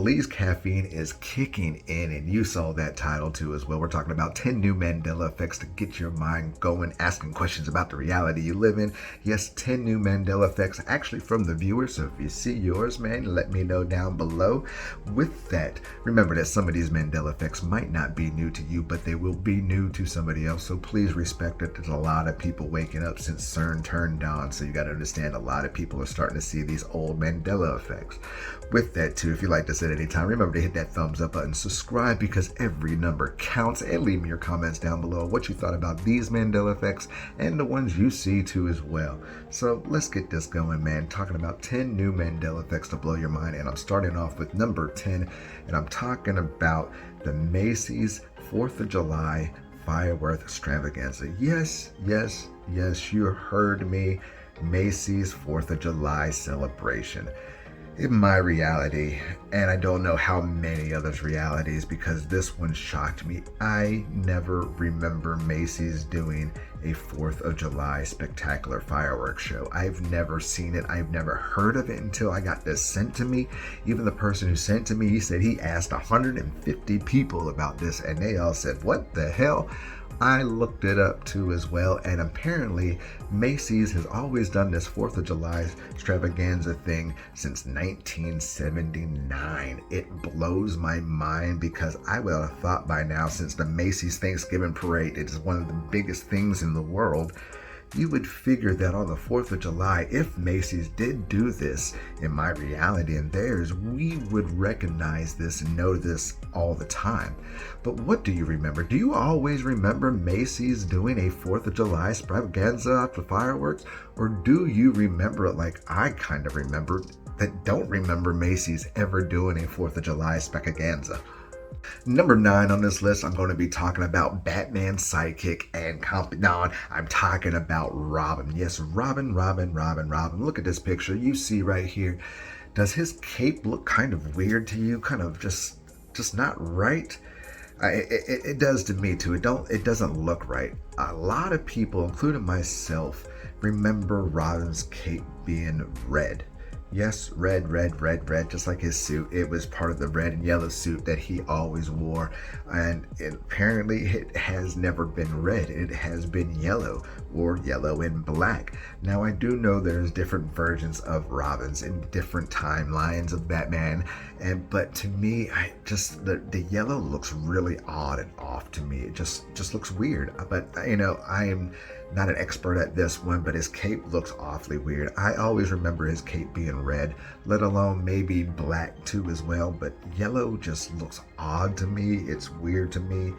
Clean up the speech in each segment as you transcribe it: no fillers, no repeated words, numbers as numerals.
believes caffeine is kicking in, and you saw that title too as well. We're talking about 10 new Mandela effects to get your mind going, asking questions about the reality you live in. Yes, 10 new Mandela effects actually from the viewers. So if you see yours, man, let me know down below. With that, remember that some of these Mandela effects might not be new to you, but they will be new to somebody else. So please respect it. There's a lot of people waking up since CERN turned on. So you got to understand a lot of people are starting to see these old Mandela effects. With that too, if you like this at any time, remember to hit that thumbs up button, subscribe, because every number counts, and leave me your comments down below what you thought about these Mandela effects and the ones you see too as well. So let's get this going, man. Talking about 10 new Mandela effects to blow your mind, and I'm starting off with number 10, and I'm talking about the Macy's 4th of July fireworks extravaganza. Yes, you heard me. Macy's 4th of July celebration. In my reality, and I don't know how many others' realities, because this one shocked me, I never remember Macy's doing a 4th of July spectacular fireworks show. I've never seen it. I've never heard of it until I got this sent to me. Even the person who sent to me, he said he asked 150 people about this, and they all said, what the hell? I looked it up too as well, and apparently Macy's has always done this 4th of July extravaganza thing since 1979. It blows my mind, because I would have thought by now, since the Macy's Thanksgiving Parade is one of the biggest things in the world, you would figure that on the 4th of July, if Macy's did do this in my reality and theirs, we would recognize this and know this all the time. But what do you remember? Do you always remember Macy's doing a 4th of July extravaganza after fireworks? Or do you remember it like I kind of remember, that don't remember Macy's ever doing a 4th of July extravaganza? Number 9 on this list, I'm going to be talking about Batman's sidekick and confidant. I'm talking about Robin. Yes, Robin. Look at this picture you see right here. Does his cape look kind of weird to you? Kind of just not right? It does to me too. It doesn't look right. A lot of people, including myself, remember Robin's cape being red. Yes, red, just like his suit. It was part of the red and yellow suit that he always wore. And apparently it has never been red. It has been yellow, or yellow and black. Now, I do know there's different versions of Robins in different timelines of Batman. But to me, the yellow looks really odd and off to me. It just looks weird. But, I am not an expert at this one, but his cape looks awfully weird. I always remember his cape being red, let alone maybe black too as well, but yellow just looks odd to me. It's weird to me.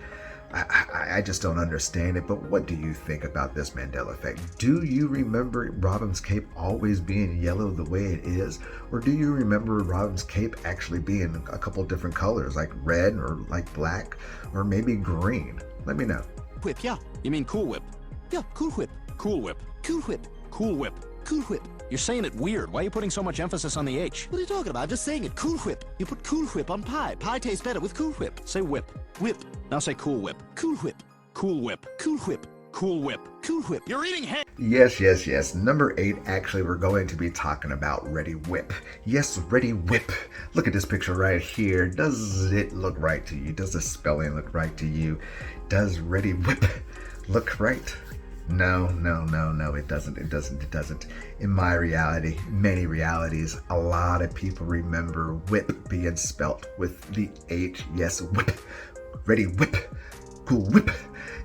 I just don't understand it. But what do you think about this Mandela effect? Do you remember Robin's cape always being yellow the way it is? Or do you remember Robin's cape actually being a couple different colors, like red or like black or maybe green? Let me know. Whip, yeah. You mean Cool Whip? Yeah, Cool Whip. Cool Whip. Cool Whip. Cool Whip. Cool Whip. You're saying it weird. Why are you putting so much emphasis on the H? What are you talking about? I'm just saying it. Cool Whip. You put Cool Whip on pie. Pie tastes better with Cool Whip. Say whip. Whip. Now say Cool Whip. Cool Whip. Cool Whip. Cool Whip. Cool Whip. Cool Whip. You're eating hay! Yes. Number 8, actually, we're going to be talking about Ready Whip. Yes, Ready Whip. Look at this picture right here. Does it look right to you? Does the spelling look right to you? Does Ready Whip look right? No, it doesn't. In my reality, many realities, a lot of people remember whip being spelt with the H. Yes, whip. Ready Whip. Cool Whip.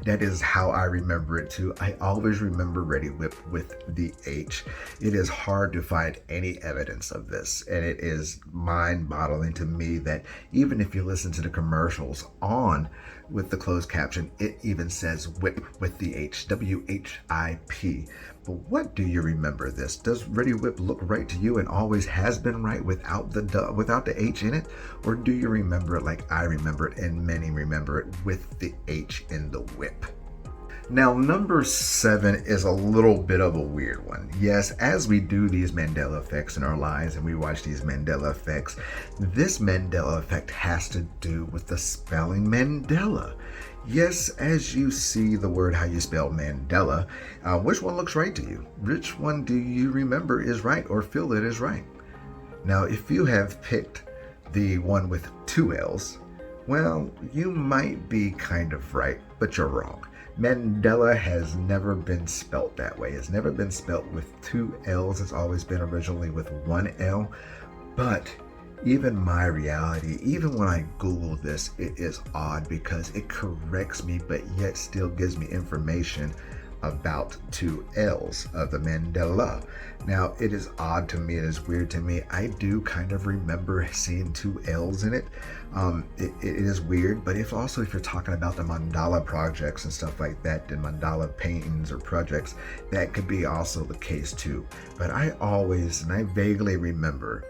That is how I remember it too. I always remember Ready Whip with the H. It is hard to find any evidence of this, and it is mind-boggling to me that even if you listen to the commercials on with the closed caption, it even says whip with the H, W-H-I-P. But what do you remember this? Does Ready Whip look right to you and always has been right without the H in it? Or do you remember it like I remember it and many remember it with the H in the whip? Now, number 7 is a little bit of a weird one. Yes, as we do these Mandela effects in our lives and we watch these Mandela effects, this Mandela effect has to do with the spelling Mandela. Yes, as you see the word, how you spell Mandela, which one looks right to you? Which one do you remember is right or feel it is right? Now, if you have picked the one with two L's, well, you might be kind of right, but you're wrong. Mandela has never been spelt that way. It's never been spelt with two L's. It's always been originally with one L. But even my reality, even when I Google this, it is odd because it corrects me, but yet still gives me information about two L's of the Mandela. Now, it is odd to me, it is weird to me. I do kind of remember seeing two L's in it. It is weird, but if you're talking about the mandala projects and stuff like that, the mandala paintings or projects, that could be also the case too. But I vaguely remember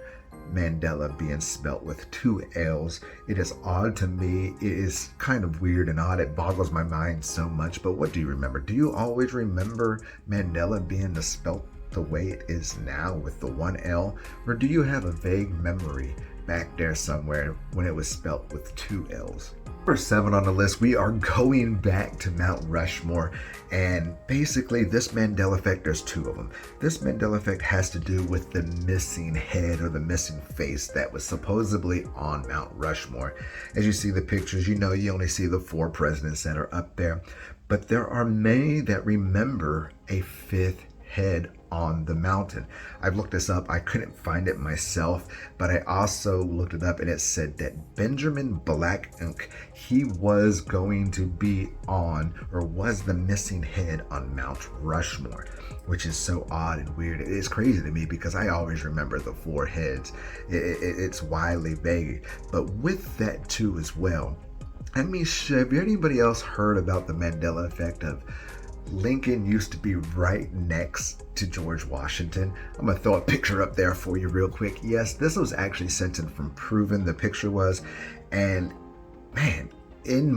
Mandela being spelt with two L's. It is odd to me. It is kind of weird and odd. It boggles my mind so much. But what do you remember? Do you always remember Mandela being spelt the way it is now with the one L? Or do you have a vague memory back there somewhere when it was spelt with two L's? Number 7 on the list, we are going back to Mount Rushmore, and basically this Mandela effect, there's two of them. This Mandela effect has to do with the missing head or the missing face that was supposedly on Mount Rushmore. As you see the pictures, you only see the 4 presidents that are up there, but there are many that remember a 5th head on the mountain. I've looked this up. I couldn't find it myself, but I also looked it up and it said that Benjamin Black Ink, he was going to be was the missing head on Mount Rushmore, which is so odd and weird. It is crazy to me because I always remember the 4 heads. It's wildly vague, but with that too as well, have anybody else heard about the Mandela effect of Lincoln used to be right next to George Washington? I'm going to throw a picture up there for you real quick. Yes, this was actually sent in from Proven, the picture was. And man, in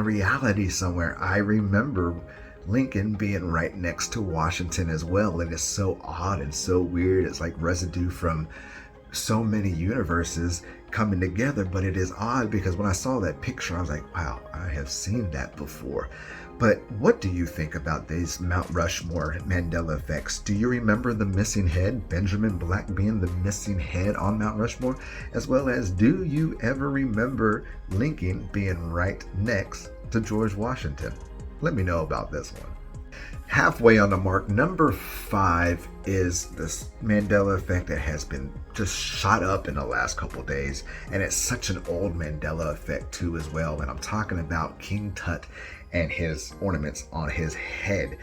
reality somewhere, I remember Lincoln being right next to Washington as well. It is so odd and so weird. It's like residue from so many universes coming together, but it is odd because when I saw that picture, I was like, wow, I have seen that before. But what do you think about these Mount Rushmore Mandela effects? Do you remember the missing head, Benjamin Black being the missing head on Mount Rushmore? As well as, do you ever remember Lincoln being right next to George Washington? Let me know about this one. Halfway on the mark, number 5 is this Mandela effect that has been just shot up in the last couple of days. And it's such an old Mandela effect too as well. And I'm talking about King Tut and his ornaments on his head.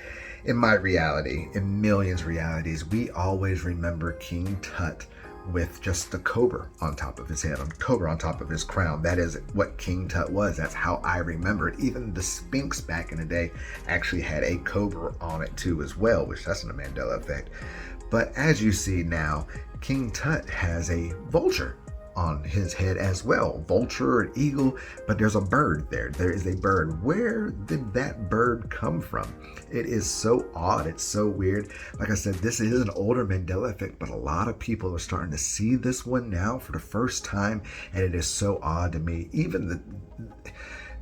In my reality, in millions realities, we always remember King Tut with just the cobra on top of his head, cobra on top of his crown. That is what King Tut was. That's how I remember it. Even the Sphinx back in the day actually had a cobra on it too as well, which that's the Mandela effect. But as you see now, King Tut has a vulture on his head as well. Vulture, an eagle, but there's a bird there. There is a bird. Where did that bird come from? It is so odd. It's so weird. Like I said, this is an older Mandela effect, but a lot of people are starting to see this one now for the first time, and it is so odd to me. Even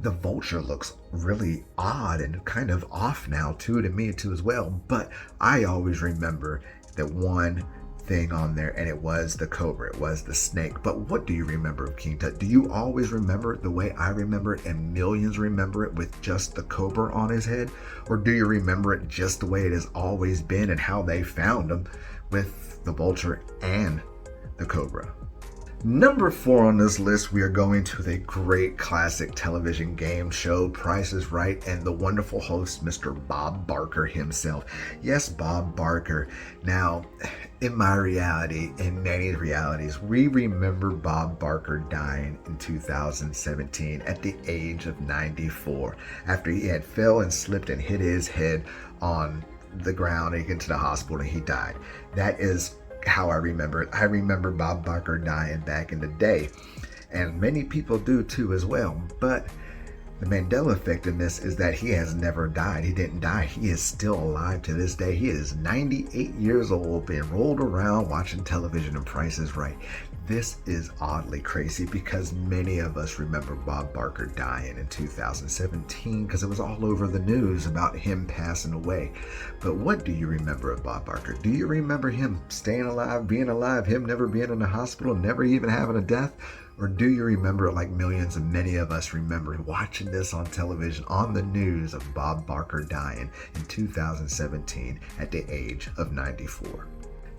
the vulture looks really odd and kind of off now too, to me too as well. But I always remember that one thing on there, and it was the cobra, it was the snake. But what do you remember of King Tut? Do you always remember it the way I remember it and millions remember it with just the cobra on his head? Or do you remember it just the way it has always been and how they found him with the vulture and the cobra? Number 4 on this list, we are going to the great classic television game show, Price is Right, and the wonderful host, Mr. Bob Barker himself. Yes, Bob Barker. Now, in my reality, in many realities, we remember Bob Barker dying in 2017 at the age of 94 after he had fell and slipped and hit his head on the ground and he went to the hospital and he died. That is how I remember it. I remember Bob Barker dying back in the day, and many people do too as well. But the Mandela effect in this is that he has never died. He didn't die. He is still alive to this day. He is 98 years old, being rolled around watching television and Price is Right. This is oddly crazy because many of us remember Bob Barker dying in 2017 because it was all over the news about him passing away. But what do you remember of Bob Barker? Do you remember him staying alive, being alive, him never being in the hospital, never even having a death? Or do you remember it like millions and many of us remember watching this on television on the news of Bob Barker dying in 2017 at the age of 94?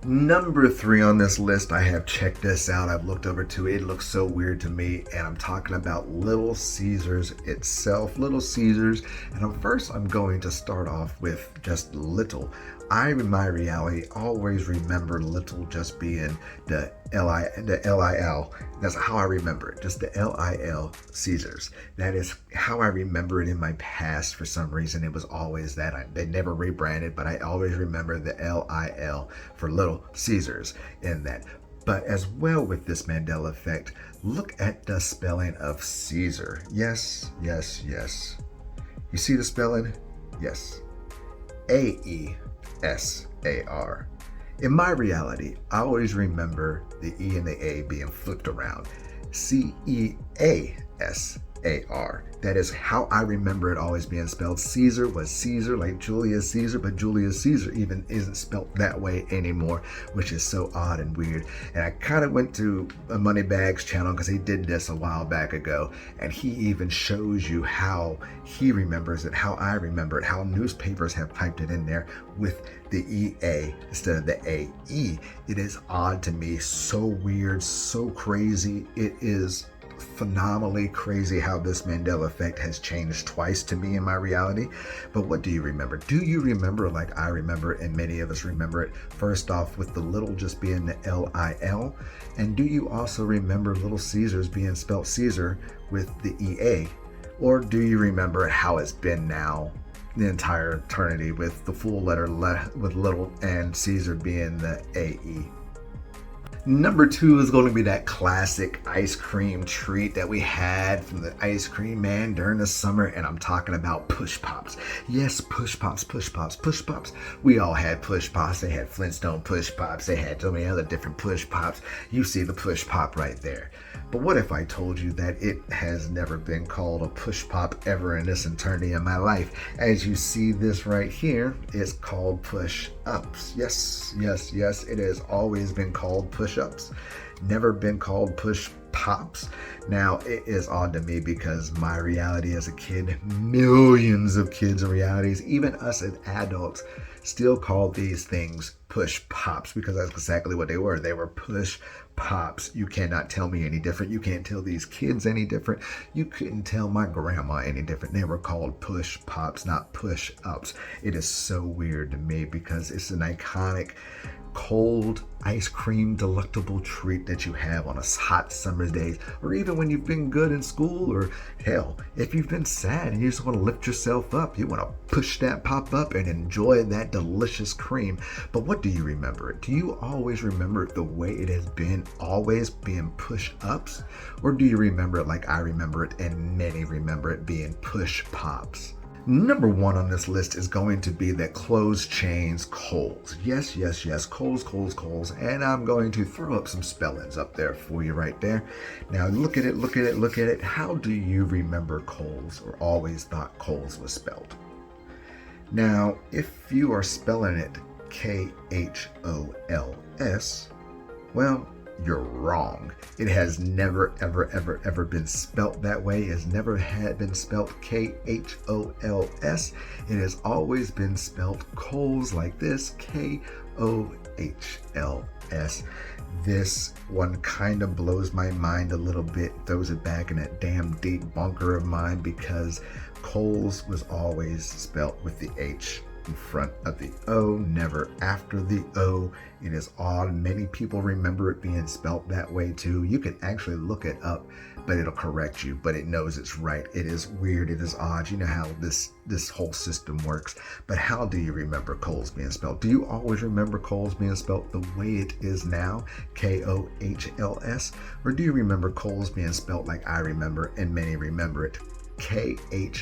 Number 3 on this list, I have checked this out. I've looked over to it. It looks so weird to me. And I'm talking about Little Caesars itself. Little Caesars. And first, I'm going to start off with just Little. I, in my reality, always remember Little just being the L-I-L. That's how I remember it. Just the L-I-L Caesars. That is how I remember it in my past. For some reason, it was always that. They never rebranded, but I always remember the L-I-L for Little Caesars in that. But as well with this Mandela effect, look at the spelling of Caesar. Yes, yes, yes. You see the spelling? Yes. A-E-S-A-R. In my reality, I always remember the E and the A being flipped around. C-E-A-S-A-R. That is how I remember it always being spelled. Caesar was Caesar, like Julius Caesar, but Julius Caesar even isn't spelled that way anymore, which is so odd and weird. And I kind of went to a Moneybags channel because he did this a while back ago, and he even shows you how he remembers it, how I remember it, how newspapers have typed it in there with the EA instead of the AE. It is odd to me, so weird, so crazy. It is phenomenally crazy how this Mandela effect has changed twice to me in my reality. But what do you remember? Do you remember like I remember it, and many of us remember it, first off with the little just being the L-I-L? And do you also remember Little Caesars being spelled Caesar with the EA? Or do you remember how it's been now the entire eternity with the full letter with Little and Caesar being the AE? Number 2 is going to be that classic ice cream treat that we had from the ice cream man during the summer, and I'm talking about Push Pops. Yes, Push Pops, Push Pops, Push Pops. We all had Push Pops. They had Flintstone Push Pops. They had so many other different Push Pops. You see the Push Pop right there. But what if I told you that it has never been called a Push Pop ever in this eternity of my life? As you see this right here, it's called Push Ups. Yes, yes, yes, it has always been called Push Ups. Never been called Push Pops. Now, it is odd to me because my reality as a kid, millions of kids in realities, even us as adults, still call these things Push Pops because that's exactly what they were. They were Push Pops. You cannot tell me any different. You can't tell these kids any different. You couldn't tell my grandma any different. They were called Push Pops, not Push Ups. It is so weird to me because it's an iconic cold ice cream delectable treat that you have on a hot summer's days, or even when you've been good in school, or hell, if you've been sad and you just want to lift yourself up, you want to push that pop up and enjoy that delicious cream. But what do you remember it? Do you always remember it the way it has been always being Push Ups, or do you remember it like I remember it and many remember it being Push Pops? Number 1 on this list is going to be that closed chains Kohls. Yes, yes, yes, Kohls, Kohls, Kohls. And I'm going to throw up some spellings up there for you right there. Now look at it, look at it, look at it. How do you remember Kohls, or always thought Kohls was spelled? Now, if you are spelling it K-H-O-L-S, well, you're wrong. It has never, ever, ever, ever been spelt that way. It has never had been spelt K-H-O-L-S. It has always been spelt Kohls like this, K-O-H-L-S. This one kind of blows my mind a little bit, throws it back in that damn deep bunker of mine, because Kohls was always spelt with the H in front of the O, never after the O. It is odd. Many people remember it being spelt that way too. You can actually look it up, but it'll correct you, but it knows it's right. It is weird. It is odd. You know how this whole system works. But how do you remember Kohls being spelled? Do you always remember Kohls being spelled the way it is now, K-O-H-L-S? Or do you remember Kohls being spelled like I remember and many remember it, K-H-O-L-S?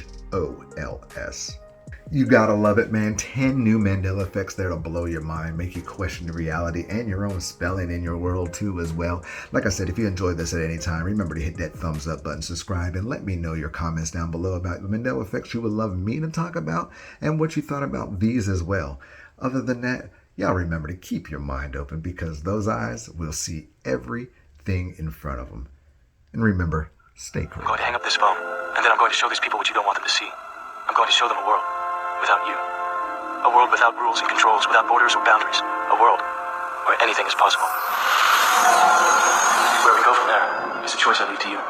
You gotta love it, man. 10 new Mandela effects there to blow your mind, make you question the reality and your own spelling in your world too as well. Like I said, if you enjoyed this at any time, remember to hit that thumbs up button, subscribe, and let me know your comments down below about the Mandela effects you would love me to talk about and what you thought about these as well. Other than that, y'all remember to keep your mind open, because those eyes will see everything in front of them. And remember, stay I'm going courageous. to hang up this phone, and then I'm going to show these people what you don't want them to see. I'm going to show them a world without you. A world without rules and controls, without borders or boundaries. A world where anything is possible. Where we go from there is a choice I leave to you.